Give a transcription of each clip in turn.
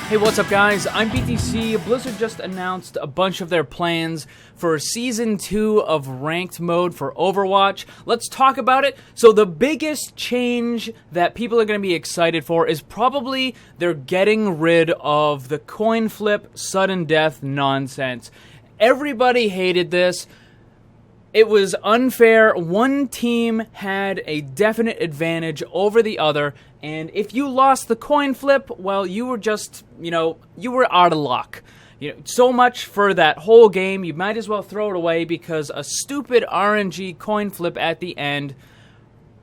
Hey, what's up, guys? I'm BTC. Blizzard just announced a bunch of their plans for Season 2 of Ranked Mode for Overwatch. Let's talk about it. So the biggest change that people are going to be excited for is probably they're getting rid of the coin flip, sudden death nonsense. Everybody hated this. It was unfair. One team had a definite advantage over the other, and if you lost the coin flip, well, you were just, you were out of luck. So much for that whole game, you might as well throw it away because a stupid RNG coin flip at the end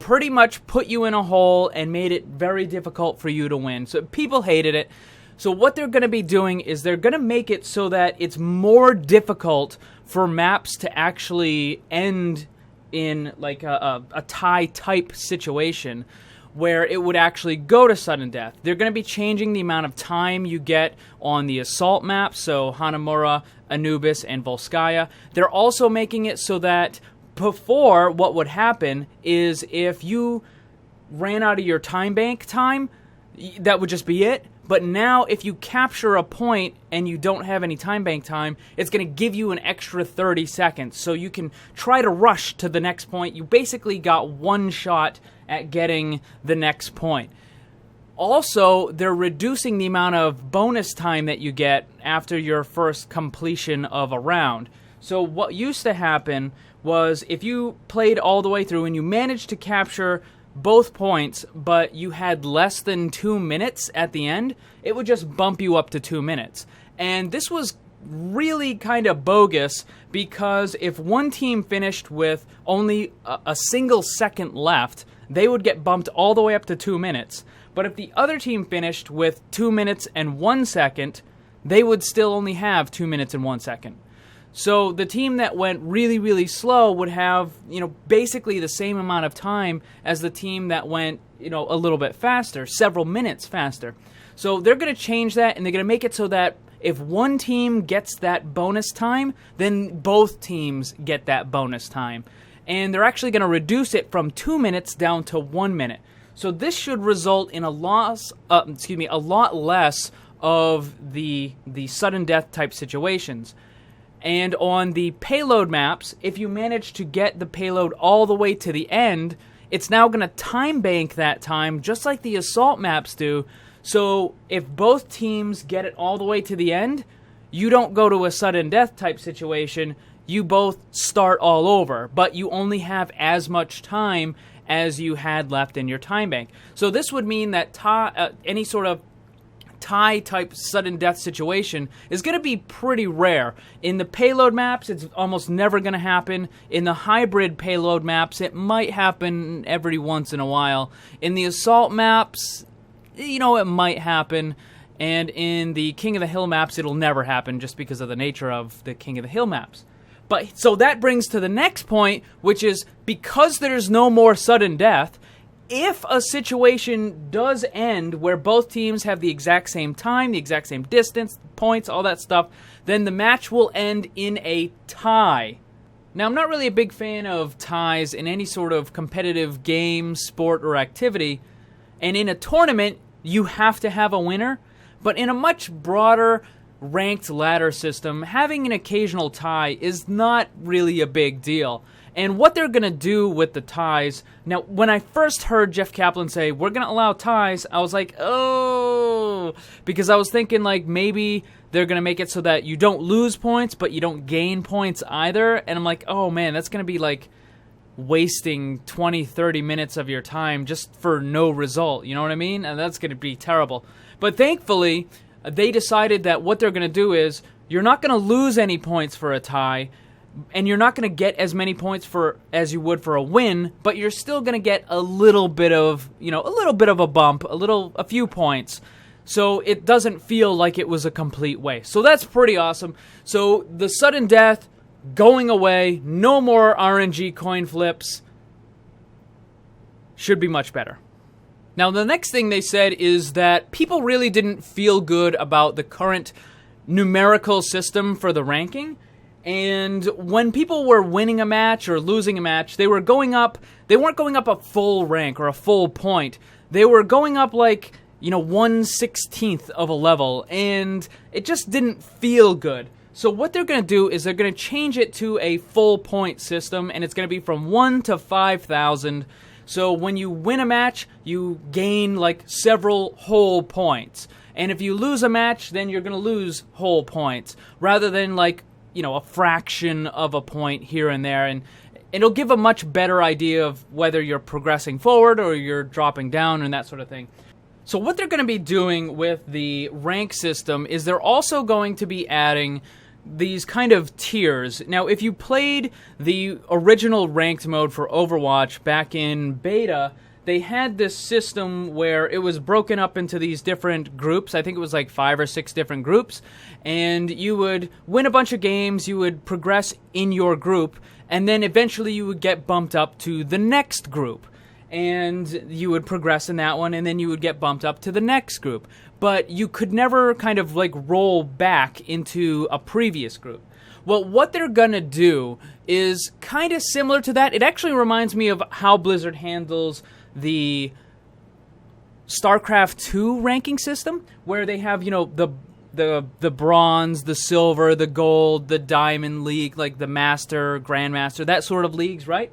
pretty much put you in a hole and made it very difficult for you to win. So people hated it. So what they're going to be doing is they're going to make it so that it's more difficult for maps to actually end in like a tie type situation where it would actually go to sudden death. They're going to be changing the amount of time you get on the assault map, so Hanamura, Anubis, and Volskaya. They're also making it so that before, what would happen is if you ran out of your time bank time, that would just be it. But now, if you capture a point and you don't have any time bank time, it's going to give you an extra 30 seconds. So you can try to rush to the next point. You basically got one shot at getting the next point. Also, they're reducing the amount of bonus time that you get after your first completion of a round. So what used to happen was if you played all the way through and you managed to capture both points, but you had less than 2 minutes at the end, it would just bump you up to 2 minutes. And this was really kind of bogus because if one team finished with only a single second left, they would get bumped all the way up to 2 minutes. But if the other team finished with 2 minutes and 1 second, they would still only have 2 minutes and 1 second. So the team that went really, really slow would have, basically the same amount of time as the team that went, a little bit faster, several minutes faster. So they're going to change that, and they're going to make it so that if one team gets that bonus time, then both teams get that bonus time. And they're actually going to reduce it from 2 minutes down to 1 minute. So this should result in a lot less of the sudden death type situations. And on the payload maps, if you manage to get the payload all the way to the end, it's now going to time bank that time just like the assault maps do. So if both teams get it all the way to the end, you don't go to a sudden death type situation. You both start all over, but you only have as much time as you had left in your time bank. So this would mean that any sort of tie type sudden death situation is going to be pretty rare. In the payload maps, it's almost never going to happen. In the hybrid payload maps, it might happen every once in a while. In the assault maps, it might happen. And in the King of the Hill maps, it'll never happen just because of the nature of the King of the Hill maps. But so that brings to the next point, which is because there's no more sudden death, if a situation does end where both teams have the exact same time, the exact same distance, points, all that stuff, then the match will end in a tie. Now, I'm not really a big fan of ties in any sort of competitive game, sport, or activity. And in a tournament, you have to have a winner. But in a much broader ranked ladder system, having an occasional tie is not really a big deal. And what they're going to do with the ties... Now, when I first heard Jeff Kaplan say, we're going to allow ties, I was like, oh... Because I was thinking, maybe they're going to make it so that you don't lose points, but you don't gain points either. And I'm like, oh, man, that's going to be, wasting 20, 30 minutes of your time just for no result. You know what I mean? And that's going to be terrible. But thankfully, they decided that what they're going to do is, you're not going to lose any points for a tie, and you're not going to get as many points as you would for a win, but you're still going to get a little bit of, a bump, a few points. So it doesn't feel like it was a complete waste. So that's pretty awesome. So the sudden death going away, no more RNG coin flips, should be much better. Now the next thing they said is that people really didn't feel good about the current numerical system for the ranking. And when people were winning a match or losing a match, they weren't going up a full rank or a full point. They were going up 1/16th of a level, and it just didn't feel good. So what they're going to do is they're going to change it to a full point system, and it's going to be from 1 to 5,000. So when you win a match, you gain like several whole points. And if you lose a match, then you're going to lose whole points, rather than like, a fraction of a point here and there. And it'll give a much better idea of whether you're progressing forward or you're dropping down and that sort of thing. So what they're going to be doing with the rank system is they're also going to be adding these kind of tiers. Now, if you played the original ranked mode for Overwatch back in beta, they had this system where it was broken up into these different groups. I think it was like 5 or 6 different groups. And you would win a bunch of games, you would progress in your group, and then eventually you would get bumped up to the next group. And you would progress in that one, and then you would get bumped up to the next group. But you could never kind of like roll back into a previous group. Well, what they're going to do is kind of similar to that. It actually reminds me of how Blizzard handles the StarCraft 2 ranking system, where they have, the bronze, the silver, the gold, the diamond league, like the master, grandmaster, that sort of leagues, right?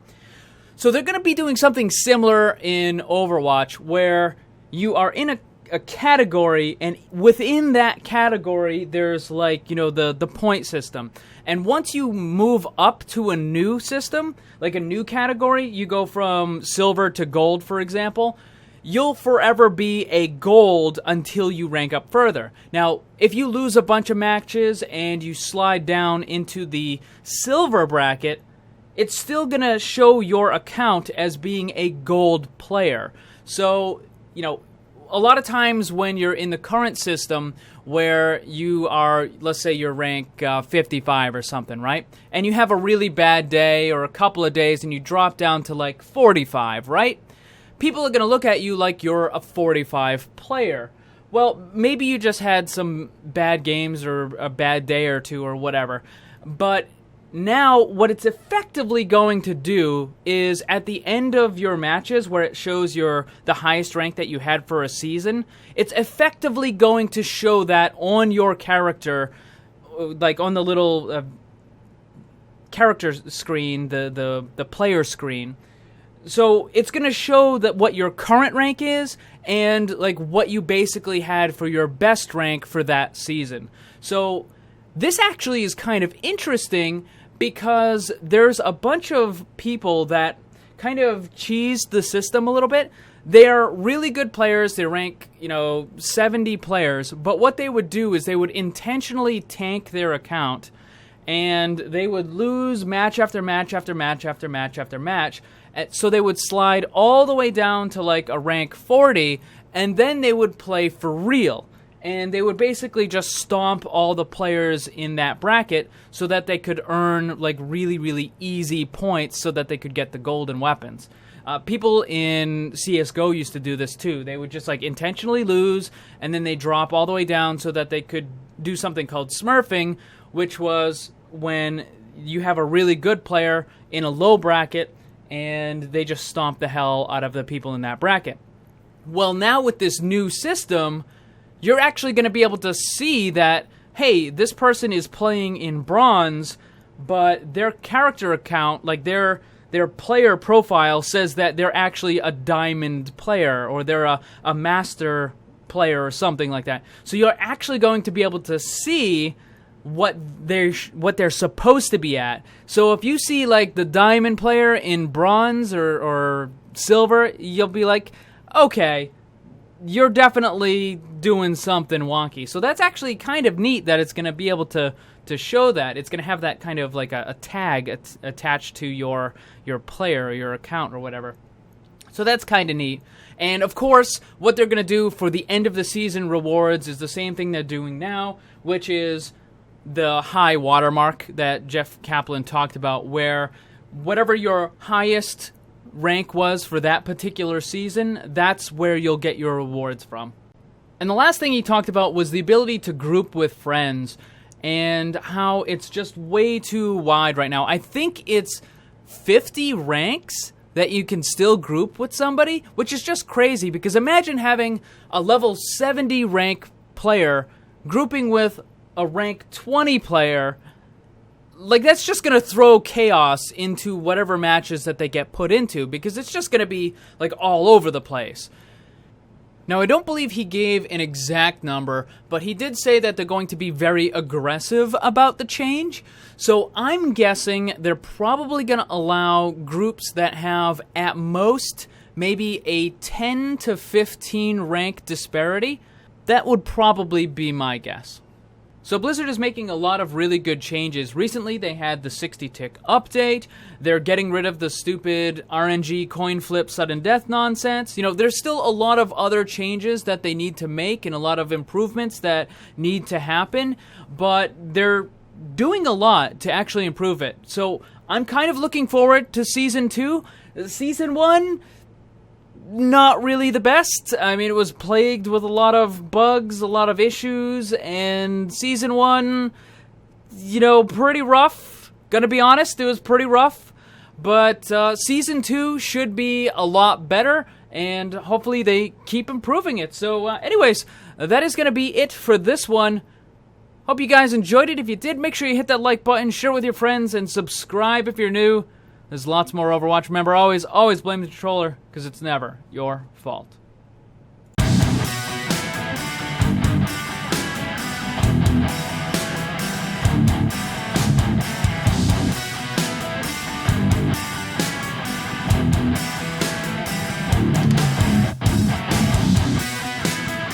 So they're going to be doing something similar in Overwatch, where you are in a category, and within that category, there's like, the point system. And once you move up to a new system, like a new category, you go from silver to gold, for example, you'll forever be a gold until you rank up further. Now, if you lose a bunch of matches and you slide down into the silver bracket, it's still going to show your account as being a gold player. So, a lot of times when you're in the current system where you are, let's say you're rank 55 or something, right? And you have a really bad day or a couple of days and you drop down to like 45, right? People are going to look at you like you're a 45 player. Well, maybe you just had some bad games or a bad day or two or whatever. But now, what it's effectively going to do is at the end of your matches, where it shows the highest rank that you had for a season, it's effectively going to show that on your character, like on the little character screen, the player screen. So it's going to show that what your current rank is and like what you basically had for your best rank for that season. So this actually is kind of interesting, because there's a bunch of people that kind of cheesed the system a little bit. They're really good players. They rank, 70 players. But what they would do is they would intentionally tank their account, and they would lose match after match after match after match after match. So they would slide all the way down to like a rank 40, and then they would play for real. And they would basically just stomp all the players in that bracket so that they could earn like really, really easy points so that they could get the golden weapons. People in CSGO used to do this too. They would just like intentionally lose, and then they drop all the way down so that they could do something called smurfing, which was when you have a really good player in a low bracket and they just stomp the hell out of the people in that bracket. Well, now with this new system, you're actually going to be able to see that, hey, this person is playing in bronze, but their character account, like their player profile, says that they're actually a diamond player, or they're a master player or something like that. So you're actually going to be able to see what they're supposed to be at. So if you see like the diamond player in bronze or silver, you'll be like, okay, you're definitely doing something wonky. So that's actually kind of neat that it's going to be able to show that. It's going to have that kind of like a tag attached to your player or your account or whatever. So that's kind of neat. And of course, what they're going to do for the end of the season rewards is the same thing they're doing now, which is the high watermark that Jeff Kaplan talked about, where whatever your highest rank was for that particular season, that's where you'll get your rewards from. And the last thing he talked about was the ability to group with friends, and how it's just way too wide right now. I think it's 50 ranks that you can still group with somebody, which is just crazy, because imagine having a level 70 rank player grouping with a rank 20 player. Like, that's just going to throw chaos into whatever matches that they get put into, because it's just going to be, like, all over the place. Now, I don't believe he gave an exact number, but he did say that they're going to be very aggressive about the change. So I'm guessing they're probably going to allow groups that have, at most, maybe a 10 to 15 rank disparity. That would probably be my guess. So Blizzard is making a lot of really good changes. Recently, they had the 60-tick update. They're getting rid of the stupid RNG coin flip sudden death nonsense. You know, there's still a lot of other changes that they need to make and a lot of improvements that need to happen, but they're doing a lot to actually improve it. So I'm kind of looking forward to Season 2. Season 1... not really the best. I mean, it was plagued with a lot of bugs, a lot of issues, and Season 1, you know, pretty rough. Gonna be honest, it was pretty rough. But Season 2 should be a lot better, and hopefully they keep improving it. So anyways, that is gonna be it for this one. Hope you guys enjoyed it. If you did, make sure you hit that like button, share with your friends, and subscribe if you're new. There's lots more Overwatch. Remember, always blame the controller, because it's never your fault.